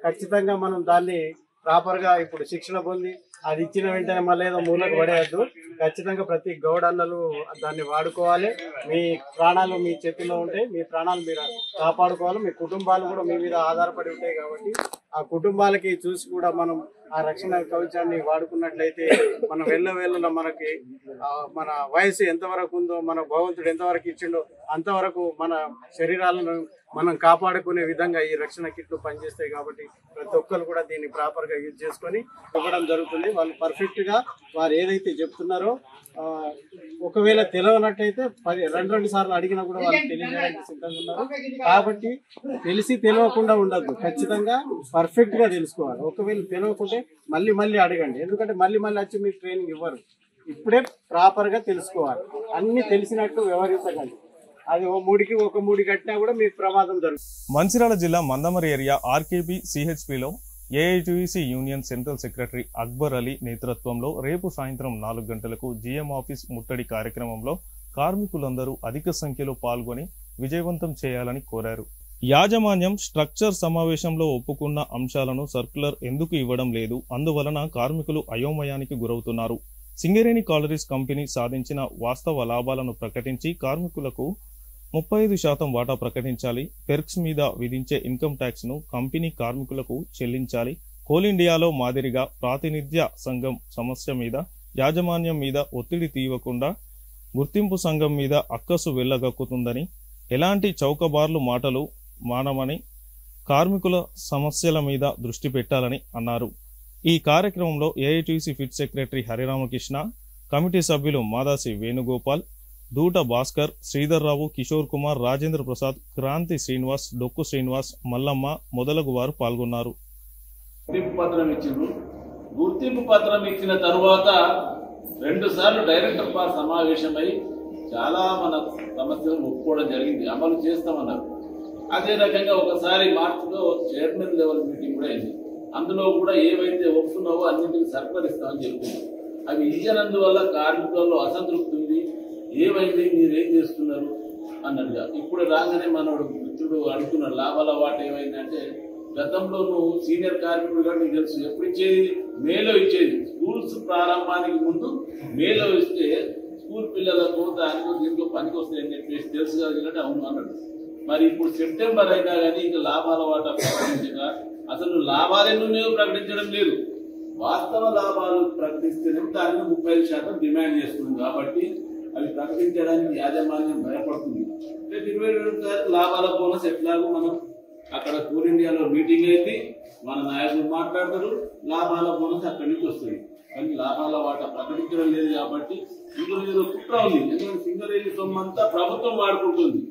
ఖచ్చితంగా మనం దాన్ని ప్రాపర్గా ఇప్పుడు శిక్షణ పొంది అది ఇచ్చిన వెంటనే మళ్ళీ ఏదో మూలకు పడేయద్దు. ఖచ్చితంగా ప్రతి గౌడన్నలు దాన్ని వాడుకోవాలి. మీ ప్రాణాలు మీ చేతిలో ఉంటాయి, మీ ప్రాణాలు మీరు కాపాడుకోవాలి. మీ కుటుంబాలు కూడా మీ మీద ఆధారపడి ఉంటాయి. కాబట్టి ఆ కుటుంబాలకి చూసి కూడా మనం ఆ రక్షణ కవచాన్ని వాడుకున్నట్లయితే మనం వెళ్ళ మనకి మన వయసు ఎంతవరకు ఉందో, మన భగవంతుడు ఎంతవరకు ఇచ్చిండో అంతవరకు మన శరీరాలను మనం కాపాడుకునే విధంగా ఈ రక్షణ కిట్లు పనిచేస్తాయి. కాబట్టి ప్రతి ఒక్కరు కూడా దీన్ని ప్రాపర్గా యూజ్ చేసుకొని ఇవ్వడం జరుగుతుంది. వాళ్ళు పర్ఫెక్ట్గా వారు ఏదైతే చెప్తున్నారో, ఒకవేళ తెలియనట్టయితే 2 సార్లు అడిగినా కూడా వాళ్ళు తెలియజేయడానికి సిద్ధంగా ఉన్నారు. కాబట్టి తెలిసి తెలియకుండా ఉండద్దు, ఖచ్చితంగా పర్ఫెక్ట్గా తెలుసుకోవాలి. ఒకవేళ తెలియకుంటే మళ్ళీ అడగండి. ఎందుకంటే మళ్ళీ వచ్చి మీకు ట్రైనింగ్ ఇవ్వరు. ఇప్పుడే ప్రాపర్గా తెలుసుకోవాలి. అన్ని తెలిసినట్టు వ్యవహరించకండి. అది ఒక మూడి కట్టినా కూడా మీకు ప్రమాదం జరుగుతుంది. మంచిర్యాల జిల్లా మందమరి ఏరియా ఆర్కేబీ సిహెచ్పిలో AITUC union central secretary Akbar Ali నేతృత్వంలో రేపు సాయంత్రం 4 గంటలకు జీఎం ఆఫీస్ ముట్టడి కార్యక్రమంలో కార్మికులందరూ అధిక సంఖ్యలో పాల్గొని విజయవంతం చేయాలని కోరారు. యాజమాన్యం స్ట్రక్చర్ సమావేశంలో ఒప్పుకున్న అంశాలను సర్క్యులర్ ఎందుకు ఇవ్వడం లేదు, అందువలన కార్మికులు అయోమయానికి గురవుతున్నారు. సింగరేణి కాలరీస్ కంపెనీ సాధించిన వాస్తవ లాభాలను ప్రకటించి కార్మికులకు 35% వాటా ప్రకటించాలి. పెర్క్స్ మీద విధించే ఇన్కమ్ ట్యాక్స్ ను కంపెనీ కార్మికులకు చెల్లించాలి. కోల్ ఇండియాలో మాదిరిగా ప్రాతినిధ్య సంఘం సమస్య మీద యాజమాన్యం మీద ఒత్తిడి తీయకుండా గుర్తింపు సంఘం మీద అక్కసు వెళ్లగక్కుతుందని, ఎలాంటి చౌకబార్లు మాటలు మానమని, కార్మికుల సమస్యల మీద దృష్టి పెట్టాలని అన్నారు. ఈ కార్యక్రమంలో AITC fit secretary Hariramakrishna, committee సభ్యులు మాదాసి వేణుగోపాల్, దూట భాస్కర్, శ్రీధర్రావు, కిషోర్ కుమార్, రాజేంద్ర ప్రసాద్, క్రాంతి శ్రీనివాస్, డొక్కు శ్రీనివాస్, మల్లమ్మ మొదలగు వారు పాల్గొన్నారు. గుర్తింపు పత్రం ఇచ్చిన తరువాత 2 సార్లు డైరెక్టర్ పార్ సమావేశమై చాలా మన సమస్యలు ఒప్పుకోవడం జరిగింది, అమలు చేస్తామన్నారు. అదే రకంగా ఒకసారి మార్చిలో చైర్మన్ లెవెల్ మీటింగ్ కూడా అయింది. అందులో కూడా ఏవైతే ఒప్పుకున్నావో అన్నింటికి సహకరిస్తామని చెప్తుంది. అవి ఇచ్చినందువల్ల కార్మికులలో అసంతృప్తి ఉంది. ఏమైంది, మీరేం చేస్తున్నారు అన్నట్టుగా. ఇప్పుడు రాగానే మనోడు మిత్రుడు అడుగుతున్న లాభాల వాట ఏమైందంటే గతంలో నువ్వు సీనియర్ కార్మికుడుగా నీకు తెలుసు ఎప్పుడు ఇచ్చేది, మేలో ఇచ్చేది. స్కూల్స్ ప్రారంభానికి ముందు మేలో ఇస్తే స్కూల్ పిల్లలకు దానికి దీంట్లో పనికి వస్తాయని చెప్పేసి తెలుసు కదా, అవును అన్నాడు. మరి ఇప్పుడు సెప్టెంబర్ అయినా కానీ ఇంకా లాభాల వాటా ప్రకటించగా అసలు లాభాలెన్నో ప్రకటించడం లేదు. వాస్తవ లాభాలు ప్రకటిస్తేనే దానికి 35% డిమాండ్ చేస్తుంది. కాబట్టి అవి ప్రకటించడానికి యాజమాన్యం భయపడుతుంది. 22 లాభాల బోనస్ ఎట్లాగో మనం అక్కడ కోల్ ఇండియాలో మీటింగ్ అయితే మన నాయకులు మాట్లాడతారు, లాభాల బోనస్ అక్కడి నుంచి వస్తుంది. కానీ లాభాల వాటా ప్రకటించడం లేదు. కాబట్టి ఇందులో ఏదో కుట్ర ఉంది. ఎందుకంటే సింగరేణి సొమ్మంతా ప్రభుత్వం వాడుకుంటుంది.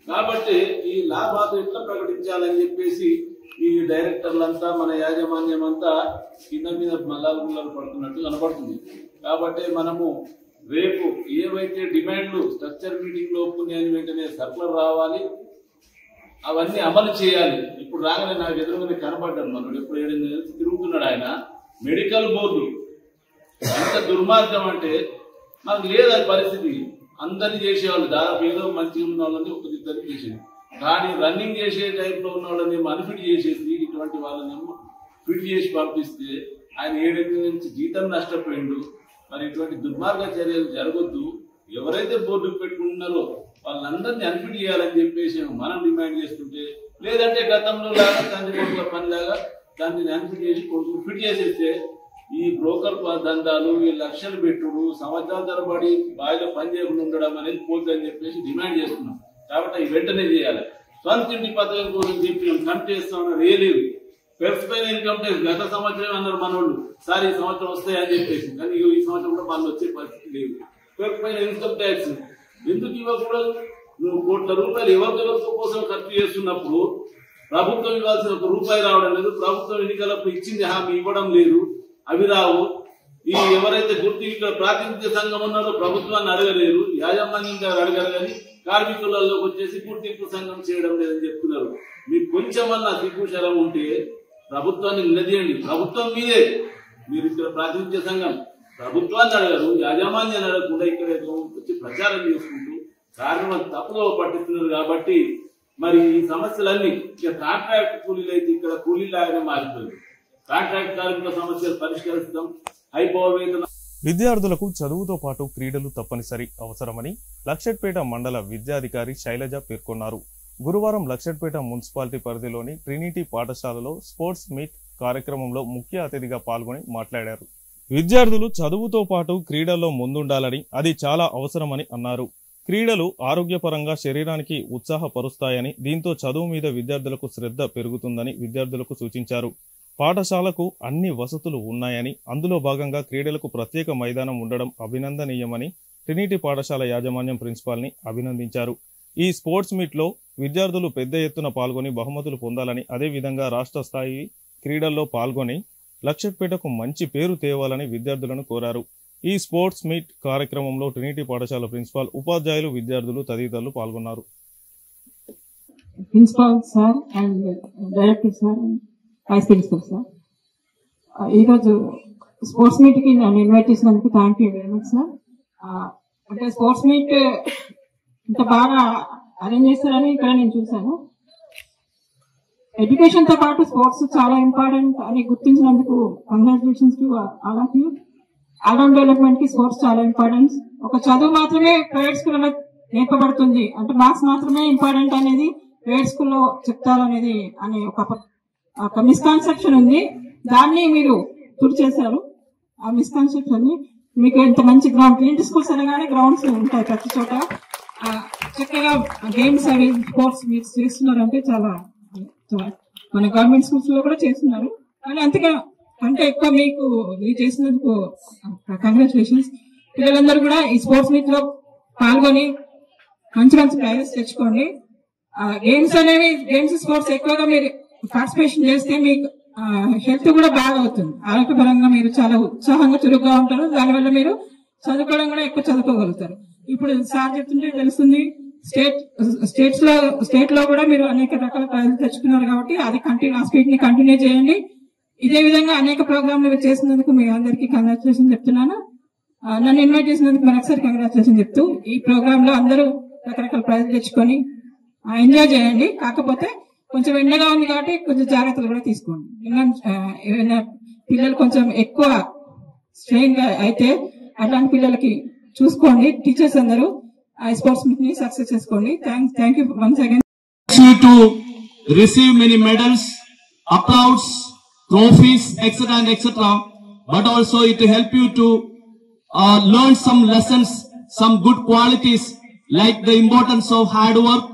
కాబట్టి ఈ లాభాలు ఎట్లా ప్రకటించాలని చెప్పేసి ఈ డైరెక్టర్లంతా మన యాజమాన్యం అంతా కింద మీద మల్లాలు పడుతున్నట్టు కనపడుతుంది. కాబట్టి మనము రేపు ఏవైతే డిమాండ్లు స్ట్రక్చర్ మీటింగ్ లో ఒప్పుకునే వెంటనే సర్కులర్ రావాలి, అవన్నీ అమలు చేయాలి. ఇప్పుడు రాగానే నాకు ఎదురుగానే కనపడ్డాడు మనోడు, ఎప్పుడు 7 నెలలు తిరుగుతున్నాడు ఆయన. మెడికల్ బోర్డు ఎంత దుర్మార్గం అంటే మనకు లేదని పరిస్థితి. అందరినీ చేసేవాళ్ళు దాదాపు ఏదో మంచిగా ఉన్న వాళ్ళని ఒకరిద్దరిని చేసేది. కానీ రన్నింగ్ చేసే టైప్ లో ఉన్న వాళ్ళని అన్ఫిట్ చేసేసి ఇటువంటి వాళ్ళని ఫిట్ చేసి పంపిస్తే ఆయన 7 నెలల నుంచి జీతం నష్టపోయిండు. మరి ఇటువంటి దుర్మార్గ చర్యలు జరగొద్దు. ఎవరైతే బోర్డుకు పెట్టుకుంటున్నారో వాళ్ళందరినీ అన్ఫిట్ చేయాలని చెప్పేసి మనం డిమాండ్ చేస్తుంటే, లేదంటే గతంలో లాగా తండ్రి కొడుకుల పనిలాగా దాన్ని అన్ఫిట్ చేసి కొడుకు ఫిట్ చేసేస్తే ఈ బ్రోకర్ దందాలు, ఈ లక్షలు పెట్టుడు, సంవత్సరాల తరబడి బాయిలో పని చేయకుండా ఉండడం అనేది పోతుందని చెప్పేసి డిమాండ్ చేస్తున్నాం. కాబట్టి అవి వెంటనే చేయాలి. స్వంత ఇంటి పథకం కోసం చెప్పి కమిటీ చేస్తామన్నా రేయలేదు. పెర్స్ పైన ఇన్కమ్ ట్యాక్స్ గత సంవత్సరం అన్నారు మనోళ్ళు, సార్ ఈ సంవత్సరం వస్తాయని చెప్పేసి. కానీ ఈ సంవత్సరం కూడా వాళ్ళు వచ్చే పరిస్థితి లేదు. పెర్స్ పైన ఇన్కమ్ ట్యాక్స్ ఎందుకు ఇవ్వకూడదు? నువ్వు ₹1,00,00,000 ఎవరికెవరితో కోసం ఖర్చు చేస్తున్నప్పుడు ప్రభుత్వం ఇవ్వాల్సిన ₹1 రావడం లేదు. ప్రభుత్వం ఎన్నికలకు ఇచ్చింది హామీ ఇవ్వడం లేదు, అవి రావు. ఈ ఎవరైతే గుర్తు ఇక్కడ ప్రాతినిధ్య సంఘం ఉన్నారో ప్రభుత్వాన్ని అడగలేరు, యాజమాన్యం గారు అడగరు. కానీ కార్మికులలోకి వచ్చేసి గుర్తింపు సంఘం చేయడం లేదని చెప్తున్నారు. మీకు కొంచెమన్నా సిగ్గుశరం ఉంటే ప్రభుత్వాన్ని నిలదీయండి. ప్రభుత్వం మీదే, మీరు ఇక్కడ ప్రాతినిధ్య సంఘం ప్రభుత్వాన్ని అడగరు, యాజమాన్యాన్ని అడగకుండా ఇక్కడ వచ్చి ప్రచారం చేసుకుంటూ కార్మికులను తప్పుగా పట్టిస్తున్నారు. కాబట్టి మరి ఈ సమస్యలన్నీ ఇక కాంట్రాక్ట్ కూలీలు అయితే ఇక్కడ కూలీలాగానే మారిపోయింది. కాంట్రాక్ట్ కార్మికుల సమస్యలు పరిష్కరిస్తాం. హై పవర్ వేతనం. విద్యార్థులకు చదువుతో పాటు క్రీడలు తప్పనిసరి అవసరమని లక్షట్పేట మండల విద్యాధికారి శైలజ పేర్కొన్నారు. గురువారం లక్షట్పేట మున్సిపాలిటీ పరిధిలోని ట్రినిటీ పాఠశాలలో స్పోర్ట్స్ మీట్ కార్యక్రమంలో ముఖ్య అతిథిగా పాల్గొని మాట్లాడారు. విద్యార్థులు చదువుతో పాటు క్రీడల్లో ముందుండాలని, అది చాలా అవసరమని అన్నారు. క్రీడలు ఆరోగ్యపరంగా శరీరానికి ఉత్సాహపరుస్తాయని, దీంతో చదువు మీద విద్యార్థులకు శ్రద్ధ పెరుగుతుందని విద్యార్థులకు సూచించారు. పాఠశాలకు అన్ని వసతులు ఉన్నాయని, అందులో భాగంగా క్రీడలకు ప్రత్యేక మైదానం ఉండడం అభినందనీయమని ట్రినిటీ పాఠశాల యాజమాన్యం ప్రిన్సిపాల్ని అభినందించారు. ఈ స్పోర్ట్స్ మీట్లో విద్యార్థులు పెద్ద ఎత్తున పాల్గొని బహుమతులు పొందాలని, అదేవిధంగా రాష్ట్ర స్థాయి క్రీడల్లో పాల్గొని లక్షట్పేటకు మంచి పేరు తేవాలని విద్యార్థులను కోరారు. ఈ స్పోర్ట్స్ మీట్ కార్యక్రమంలో ట్రినిటీ పాఠశాల ప్రిన్సిపాల్, ఉపాధ్యాయులు, విద్యార్థులు తదితరులు పాల్గొన్నారు. Principal sir and director sir, vice principal sir, ఈరోజు స్పోర్ట్స్ మీట్ కి నన్ను ఇన్వైట్ చేసినందుకు thank you very much sir. అంటే స్పోర్ట్స్ మీట్ ఇంత బాగా అరేంజ్ చేస్తారని ఇక్కడ నేను చూశాను. ఎడ్యుకేషన్ తో పాటు స్పోర్ట్స్ చాలా ఇంపార్టెంట్ అని గుర్తించినందుకు congratulations to all of you. All round development కి స్పోర్ట్స్ చాలా ఇంపార్టెంట్. ఒక చదువు మాత్రమే ప్రైవేట్ స్కూల్లో నేర్పబడుతుంది, అంటే మార్క్స్ మాత్రమే ఇంపార్టెంట్ అనేది ప్రైవేట్ స్కూల్లో చెప్తారనేది అనే ఒక మిస్కాన్సెప్షన్ ఉంది. దాన్ని మీరు తుడి చేశారు. ఆ మిస్కాన్సెప్షన్ ని మీకు ఎంత మంచి గ్రౌండ్, ట్రినిటీ స్కూల్స్ అనగానే గ్రౌండ్స్ ఉంటాయి ప్రతి చోట. చక్కగా గేమ్స్ అవి స్పోర్ట్స్ మీరు చేస్తున్నారంటే చాలా మన గవర్నమెంట్ స్కూల్స్ లో కూడా చేస్తున్నారు. కానీ అంతగా అంటే ఎక్కువ మీకు మీరు చేసినందుకు కంగ్రాచులేషన్స్. పిల్లలందరూ కూడా ఈ స్పోర్ట్స్ మీట్ లో పాల్గొని మంచి మంచి ప్రైజెస్ తెచ్చుకోండి. గేమ్స్ అనేవి, గేమ్స్ స్పోర్ట్స్ ఎక్కువగా మీరు పార్టిసిపేషన్ చేస్తే మీకు హెల్త్ కూడా బాగా అవుతుంది. ఆరోగ్యపరంగా మీరు చాలా ఉత్సాహంగా చురుగ్గా ఉంటారు. దానివల్ల మీరు చదువుకోవడం కూడా ఎక్కువ చదువుకోగలుగుతారు. ఇప్పుడు సార్ చెప్తుంటే తెలుస్తుంది, స్టేట్ లో కూడా మీరు అనేక రకాల ప్రైజులు తెచ్చుకున్నారు. కాబట్టి అది కంటిన్యూ, ఆ స్పీడ్ ని కంటిన్యూ చేయండి. ఇదే విధంగా అనేక ప్రోగ్రాంలు చేసినందుకు మీ అందరికీ కంగ్రాచులేషన్ చెప్తున్నాను. నన్ను ఇన్వైట్ చేసినందుకు మరొకసారి కంగ్రాచులేషన్ చెప్తూ, ఈ ప్రోగ్రామ్ లో అందరూ రకరకాల ప్రైజులు తెచ్చుకొని ఎంజాయ్ చేయండి. కాకపోతే కొంచెం ఎండగా ఉంది కాబట్టి కొంచెం జాగ్రత్తలు కూడా తీసుకోండి. ఏమైనా పిల్లలు కొంచెం ఎక్కువ స్ట్రెయిన్ గా అయితే అట్లాంటి పిల్లలకి చూసుకోండి. టీచర్స్ అందరూ ఆ స్పోర్ట్స్ మీట్ ని సక్సెస్ చేసుకోండి. Thank you once again. To receive many medals, applause, trophies, etc. and etc. But also it will help you to learn some lessons, some good qualities like the importance of hard work,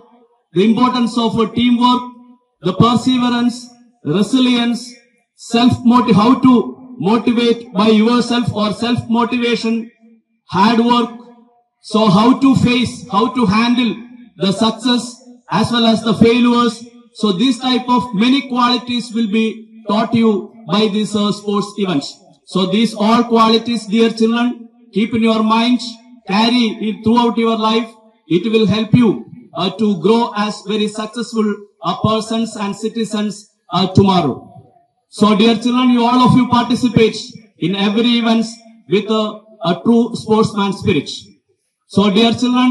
the importance of teamwork, the perseverance, resilience, how to motivate by yourself or self-motivation, hard work. So how to face, how to handle the success as well as the failures. So this type of many qualities will be taught you by these sports events. So these all qualities, dear children, keep in your minds, carry it throughout your life. It will help you to grow as very successful persons and citizens tomorrow. So dear children, all of you participate in every events with a true sportsman spirit. So dear children,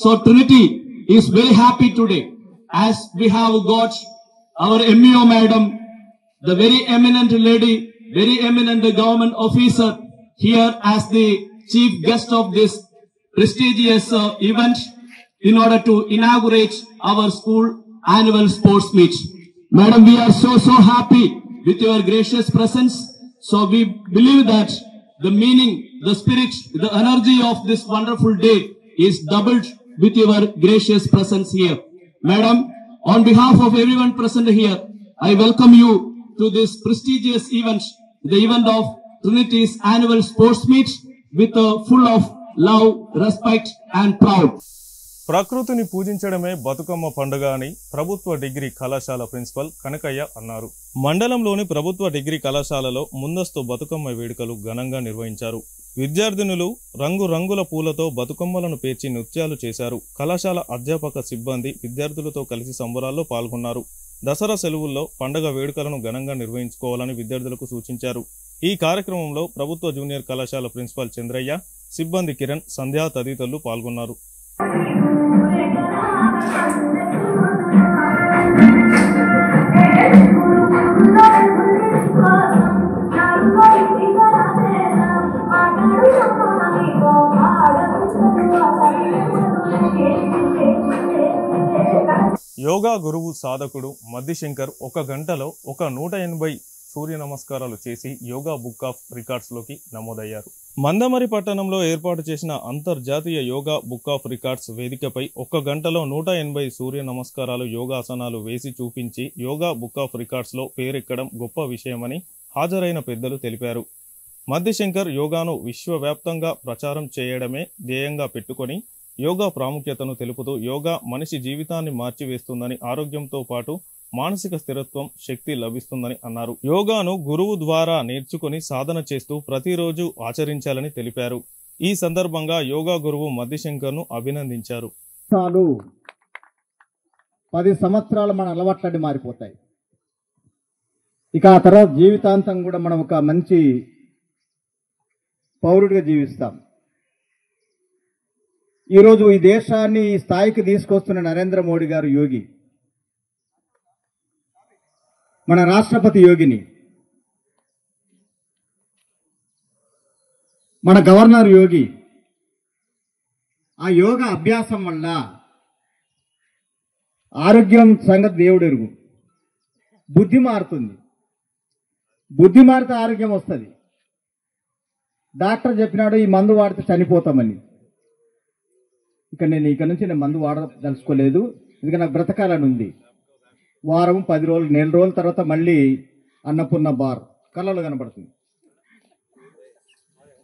so Trinity is very happy today as we have got our MEO madam, the very eminent lady, very eminent government officer here as the chief guest of this prestigious event in order to inaugurate our school annual sports meet. Madam, we are so happy with your gracious presence. So we believe that the meaning, the spirit, the energy of this wonderful day is doubled with your gracious presence here. Madam, on behalf of everyone present here, I welcome you to this prestigious event, the event of Trinity's annual sports meet with full of love, respect and proud. ప్రకృతిని పూజించడమే బతుకమ్మ పండుగ అని ప్రభుత్వ degree కళాశాల principal Kanakaiah అన్నారు. మండలంలోని ప్రభుత్వ degree కళాశాలలో ముందస్తు బతుకమ్మ వేడుకలు ఘనంగా నిర్వహించారు. విద్యార్థినులు రంగురంగుల పూలతో బతుకమ్మలను పేర్చి నృత్యాలు చేశారు. కళాశాల అధ్యాపక సిబ్బంది విద్యార్థులతో కలిసి సంబరాల్లో పాల్గొన్నారు. దసరా సెలవుల్లో పండుగ వేడుకలను ఘనంగా నిర్వహించుకోవాలని విద్యార్థులకు సూచించారు. ఈ కార్యక్రమంలో ప్రభుత్వ జూనియర్ కళాశాల ప్రిన్సిపల్ చంద్రయ్య, సిబ్బంది కిరణ్, సంధ్యా తదితరులు పాల్గొన్నారు. యోగా గురువు సాధకుడు మద్దిశంకర్ 1 గంటలో 180 సూర్య నమస్కారాలు చేసి యోగా బుక్ ఆఫ్ రికార్డ్స్ లోకి నమోదయ్యారు. మందమరి పట్టణంలో ఏర్పాటు చేసిన అంతర్జాతీయ యోగా బుక్ ఆఫ్ రికార్డ్స్ వేదికపై 1 గంటలో 180 సూర్య నమస్కారాలు యోగాసనాలు వేసి చూపించి యోగా బుక్ ఆఫ్ రికార్డ్స్ లో పేరెక్కడం గొప్ప విషయమని హాజరైన పెద్దలు తెలిపారు. మద్దిశంకర్ యోగాను విశ్వవ్యాప్తంగా ప్రచారం చేయడమే ధ్యేయంగా పెట్టుకొని యోగా ప్రాముఖ్యతను తెలుపుతూ యోగా మనిషి జీవితాన్ని మార్చివేస్తుందని, ఆరోగ్యంతో పాటు మానసిక స్థిరత్వం, శక్తి లభిస్తుందని అన్నారు. యోగాను గురువు ద్వారా నేర్చుకుని సాధన చేస్తూ ప్రతిరోజు ఆచరించాలని తెలిపారు. ఈ సందర్భంగా యోగా గురువు మద్దిశంకర్ను అభినందించారు. 10 సంవత్సరాలు మన అలవాట్లన్నీ మారిపోతాయి. ఇక ఆ తర్వాత జీవితాంతం కూడా మనం ఒక మంచి పౌరుడిగా జీవిస్తాం. ఈరోజు ఈ దేశాన్ని ఈ స్థాయికి తీసుకొస్తున్న నరేంద్ర మోడీ గారు యోగి, మన రాష్ట్రపతి యోగిని, మన గవర్నర్ యోగి. ఆ యోగా అభ్యాసం వల్ల ఆరోగ్యం సంగతి దేవుడు ఎరుగు. బుద్ధి మారుతుంది. బుద్ధి మారితే ఆరోగ్యం వస్తుంది. డాక్టర్ చెప్పినాడు ఈ మందు వాడితే చనిపోతామని. ఇక నుంచి నేను మందు వాడదలుచుకోలేదు, ఎందుకంటే నాకు బ్రతకాలని ఉంది. వారం 10 రోజులు, నెల రోజుల తర్వాత మళ్ళీ అన్నపూర్ణ బార్ కళ్ళలో కనబడుతుంది.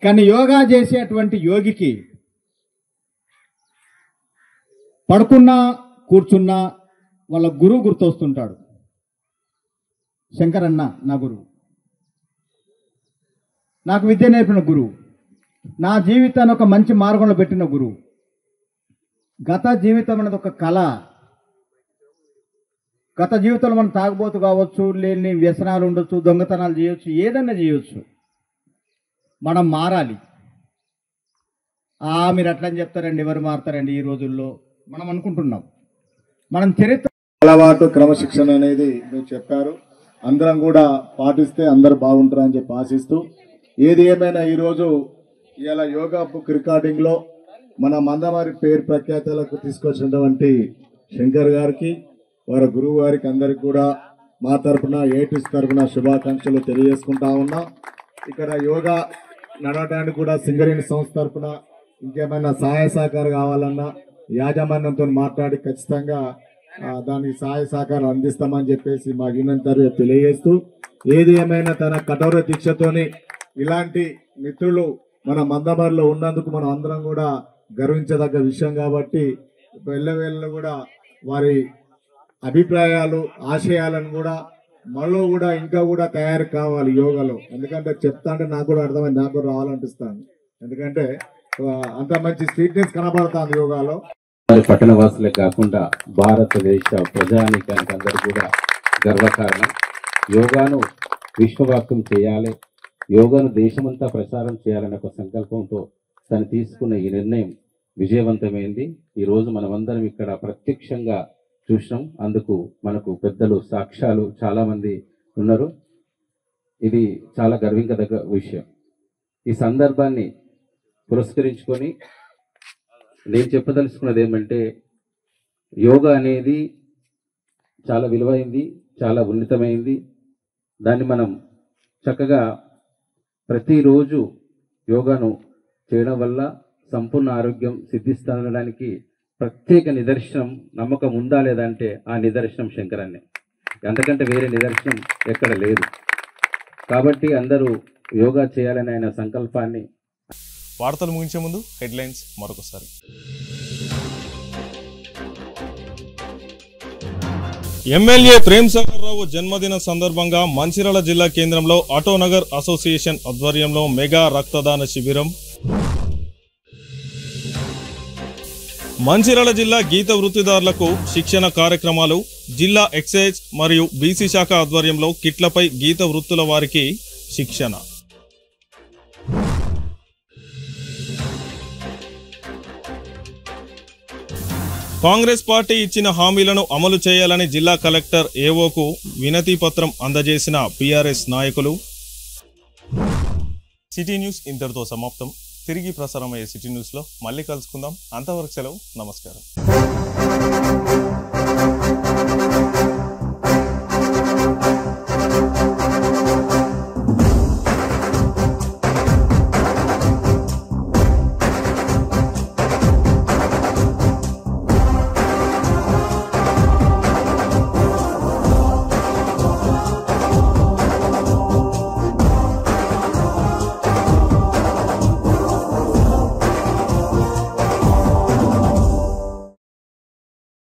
కానీ యోగా చేసేటువంటి యోగికి పడుకున్నా కూర్చున్నా వాళ్ళ గురువు గుర్తొస్తుంటాడు. శంకరన్న నా గురువు, నాకు విద్య నేర్పిన గురువు, నా జీవితాన్ని ఒక మంచి మార్గంలో పెట్టిన గురువు. గత జీవితం అనేది ఒక కళ. గత జీవితంలో మనం తాగుబోతు కావచ్చు, లేని వ్యసనాలు ఉండొచ్చు, దొంగతనాలు చేయొచ్చు, ఏదన్నా చేయొచ్చు. మనం మారాలి. మీరు అట్లని చెప్తారండి, ఎవరు మారుతారండి ఈ రోజుల్లో మనం అనుకుంటున్నాం. మనం చరిత్ర అలవాటు క్రమశిక్షణ అనేది మీరు చెప్పారు. అందరం కూడా పాటిస్తే అందరు బాగుంటారని చెప్పి ఆశిస్తూ, ఏది ఏమైనా ఈరోజు ఇలా యోగా బుక్ రికార్డింగ్లో మన మందమారి పేరు ప్రఖ్యాతలకు తీసుకొచ్చినటువంటి శంకర్ గారికి, వారి గురువు గారికి అందరికి కూడా మా తరఫున ఏటీస్ తరఫున శుభాకాంక్షలు తెలియజేసుకుంటా ఉన్నా. ఇక్కడ యోగా నడవడానికి కూడా సింగరేణి సంస్థ తరఫున ఇంకేమైనా సహాయ సహకారం కావాలన్నా యాజమాన్యంతో మాట్లాడి ఖచ్చితంగా దానికి సహాయ సహకారం అందిస్తామని చెప్పేసి మా యూనియన్ తరఫున తెలియజేస్తూ, ఏది ఏమైనా తన కఠోర దీక్షతోని ఇలాంటి మిత్రులు మన మందమరిలో ఉన్నందుకు మనం అందరం కూడా గర్వించదగ్గ విషయం. కాబట్టి ఎల్లవేళలో కూడా వారి అభిప్రాయాలు ఆశయాలను కూడా మనలో కూడా ఇంకా కూడా తయారు కావాలి యోగాలో. ఎందుకంటే చెప్తా అంటే నాకు కూడా అర్థమైంది, నాకు కూడా రావాలనిపిస్తాను. ఎందుకంటే అంత మంచి స్వీట్నెస్ కనబడుతుంది యోగాలో. పట్టణ వాసులే కాకుండా భారతదేశ ప్రజానీకానికి అందరూ కూడా గర్వకారణం. యోగాను విశ్వవ్యాప్తం చేయాలి, యోగాను దేశమంతా ప్రచారం చేయాలనే ఒక సంకల్పంతో తను తీసుకున్న ఈ నిర్ణయం విజయవంతమైంది. ఈరోజు మనమందరం ఇక్కడ ప్రత్యక్షంగా చూసినాం. అందుకు మనకు పెద్దలు సాక్ష్యాలు చాలామంది ఉన్నారు. ఇది చాలా గర్వించదగ్గ విషయం. ఈ సందర్భాన్ని పురస్కరించుకొని నేను చెప్పదలుచుకున్నది ఏమంటే, యోగా అనేది చాలా విలువైంది, చాలా ఉన్నతమైంది. దాన్ని మనం చక్కగా ప్రతిరోజు యోగాను చేయడం వల్ల సంపూర్ణ ఆరోగ్యం సిద్ధిస్తుండడానికి ప్రత్యేక నిదర్శనం, నమ్మకం ఉందా లేదంటే ఆ నిదర్శనం శంకరాన్నే. అంతకంటే వేరే నిదర్శనం ఎక్కడ లేదు. కాబట్టి అందరూ యోగా చేయాలని ఆయన సంకల్పాన్ని. వార్తలు ముగించే ముందు హెడ్లైన్స్ మరొకసారి. ఎమ్మెల్యే ప్రేమ్ సాగర్ రావు జన్మదిన సందర్భంగా మంచిర్యాల జిల్లా కేంద్రంలో ఆటోనగర్ అసోసియేషన్ ఆధ్వర్యంలో మెగా రక్తదాన శిబిరం. మంచిర్యాల జిల్లా గీత వృత్తిదారులకు శిక్షణ కార్యక్రమాలు. జిల్లా ఎక్సైజ్ మరియు బీసీ శాఖ ఆధ్వర్యంలో కిట్లపై గీత వృత్తుల వారికి శిక్షణ. కాంగ్రెస్ పార్టీ ఇచ్చిన హామీలను అమలు చేయాలని జిల్లా కలెక్టర్ ఏఓకు వినతి పత్రం అందజేసిన బీఆర్ఎస్ నాయకులు. సిటీ న్యూస్ ఇంతటితో సమాప్తం. తిరిగి ప్రసారమయ్యే సిటీ న్యూస్లో మళ్ళీ కలుసుకుందాం. అంతవరకు సెలవు. నమస్కారం.